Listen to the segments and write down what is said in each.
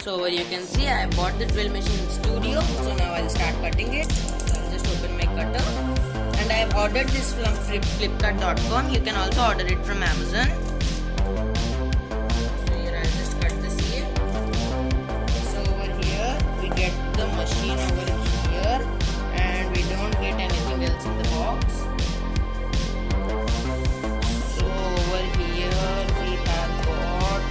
So over you can see I bought the drill machine in studio. So now I'll start cutting it. I'll just open my cutter. And I have ordered this from flipkart.com. You can also order it from Amazon. So here I'll just cut the seal. So over here we get the machine over here, and we don't get anything else in the box. So over here we have got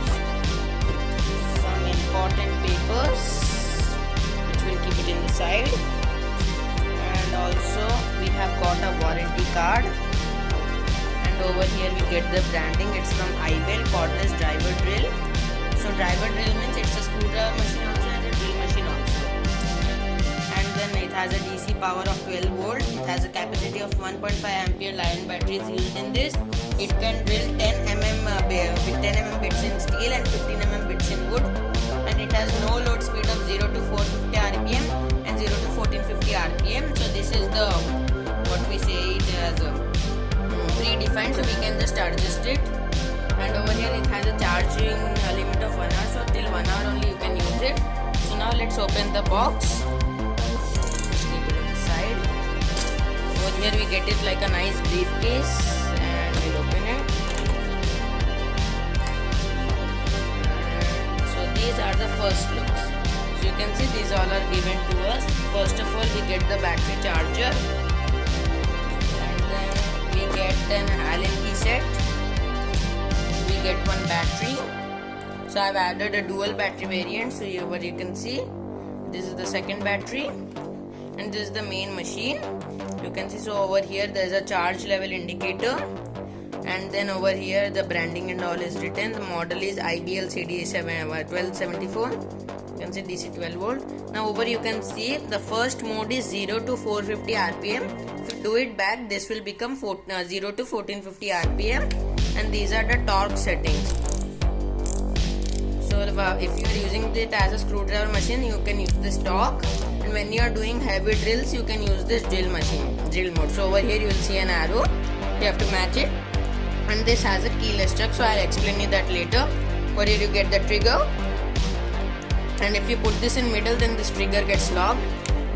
some important papers which will keep it in the side, and also we have got a warranty card, and over here we get the branding. It's from iWell cordless driver drill. So driver drill means it's a screwdriver machine also and a drill machine also, and then it has a DC power of 12 volt. It has a capacity of 1.5 ampere iron batteries used in this. It can drill 10 mm with 10 mm bits in steel and 15 mm bits in wood, and it has no load speed of 0 to 450 rpm and 0 to 1450 rpm. So this is the what we say it as predefined, so we can just adjust it. And over here it has a charging limit of 1 hour, so till 1 hour only you can use it. So now let's open the box. Just keep it on the side. Over here we get it like a nice briefcase, and we'll open it. And so these are the first looks. So you can see these all are given to us. First of all we get the battery charger, and then we get an Allen key set. We get one battery. So I've added a dual battery variant. So here you can see this is the second battery, and this is the main machine. You can see, so over here there is a charge level indicator, and then over here the branding and all is written. The model is IBL CD1274. You can see DC 12 volt. Now over you can see the first mode is 0 to 450 rpm. If you do it back, this will become 0 to 1450 rpm, and these are the torque settings. So if you are using it as a screwdriver machine, you can use this torque, and when you are doing heavy drills, you can use this drill mode. So over here you will see an arrow. You have to match it, and this has a keyless chuck. So I'll explain you that later. Over here you get the trigger, and if you put this in middle, then this trigger gets locked.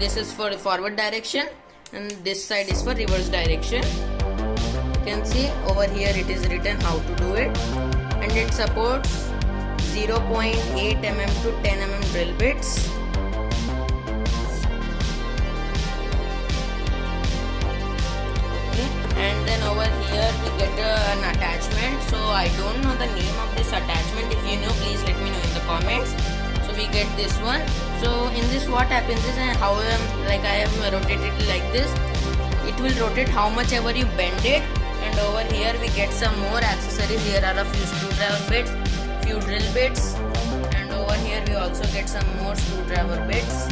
This is for forward direction, and this side is for reverse direction. You can see over here it is written how to do it, and it supports 0.8 mm to 10 mm drill bits. Okay. And then over here we get an attachment. So I don't know the name of this attachment. If you know, please let me know in the comments. So we get this one. So in this what happens is, how like I have rotated it like this, it will rotate how much ever you bend it. And over here we get some more accessories. Here are a few screwdriver bits, few drill bits, and over here we also get some more screwdriver bits.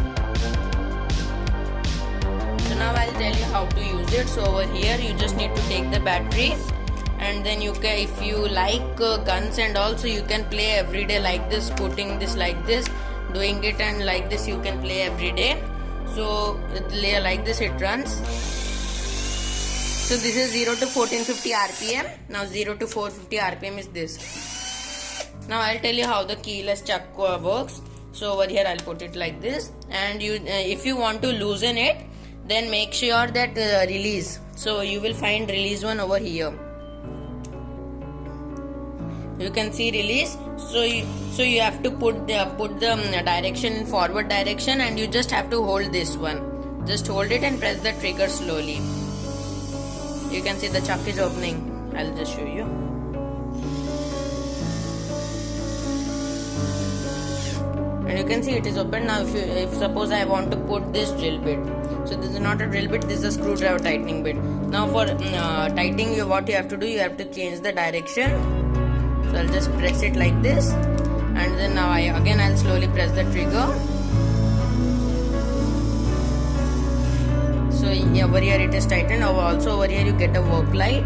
So now I'll tell you how to use it. So over here you just need to take the battery, and then you can, if you like guns and also, you can play every day like this, putting this like this, doing it, and like this you can play every day. So like this it runs. So this is 0 to 1450 rpm. Now 0 to 450 rpm is this. Now I'll tell you how the keyless chuck works. So over here I'll put it like this, and you if you want to loosen it, then make sure that release. So you will find release one over here. You can see release. So you have to put the direction in forward direction, and you just have to hold this one. Just hold it and press the trigger slowly. You can see the chuck is opening. I'll just show you. And you can see it is open. Now if suppose I want to put this drill bit, so this is not a drill bit, this is a screwdriver tightening bit. Now for tightening, what you have to do, you have to change the direction. So I'll just press it like this, and then now I'll slowly press the trigger. So over here it is tightened. Also over here you get a work light.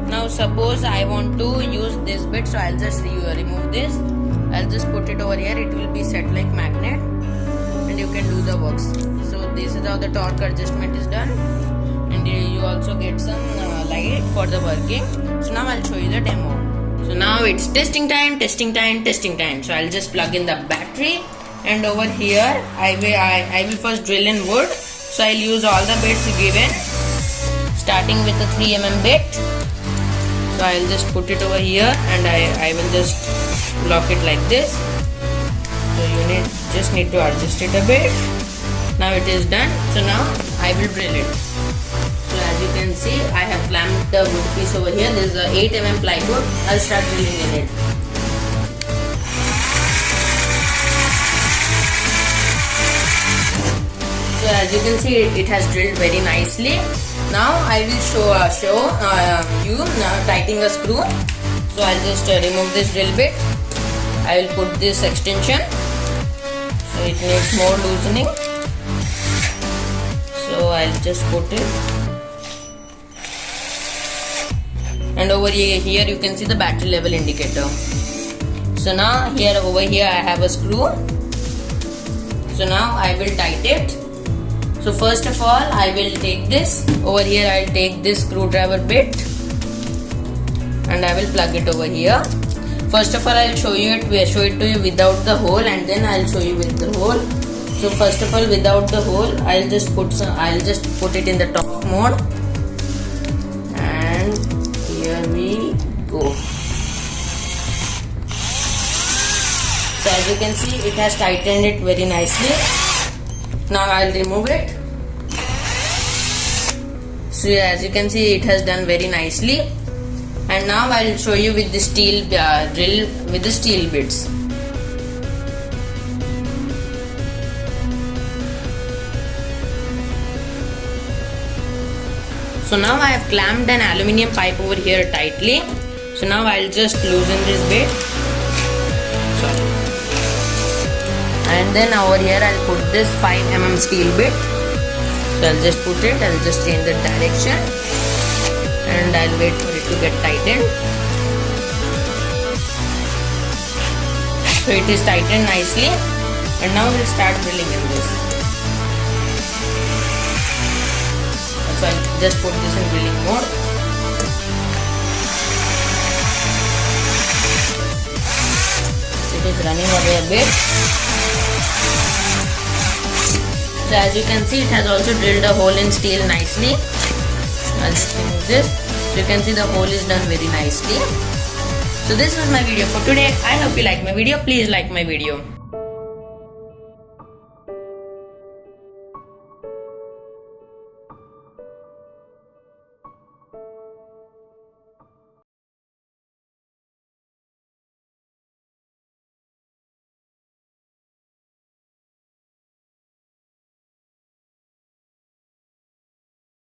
Now suppose I want to use this bit, so I'll just remove this. I'll just put it over here. It will be set like magnet, and you can do the works. So this is how the torque adjustment is done. and you also get some light for the working. So now I'll show you the demo. So now it's testing time. So I'll just plug in the battery, and over here I will first drill in wood. So I'll use all the bits given, starting with the 3 mm bit. So I'll just put it over here, and I will just lock it like this. So you just need to adjust it a bit. Now it is done. So now I will drill it. So as you can see, I have clamped the wood piece over here. This is a 8 mm plywood. I'll start drilling in it. So as you can see, it has drilled very nicely. Now I will show you tightening a screw. So I'll just remove this drill bit. I will put this extension. So it needs more loosening. So I'll just put it. And over here you can see the battery level indicator. So now over here I have a screw. So now I will tighten it. So first of all I will take this. Over here I'll take this screwdriver bit and I will plug it over here. First of all I'll show it to you without the hole, and then I'll show you with the hole. So first of all, without the hole, I'll just put it in the top mode, and here we go. So as you can see, it has tightened it very nicely. Now I'll remove it. So as you can see, it has done very nicely. And now I'll show you with the steel drill with the steel bits. So now I have clamped an aluminium pipe over here tightly. So now I'll just loosen this bit. Sorry. And then over here I'll put this 5 mm steel bit. So I'll just put it, I'll just change the direction, and I'll wait for it to get tightened. So it is tightened nicely, and now we'll start drilling in this. So I'll just put this in drilling mode. It is running away a bit. So as you can see, it has also drilled a hole in steel nicely. I'll just remove this. So you can see the hole is done very nicely. So this was my video for today. I hope you like my video. Please like my video.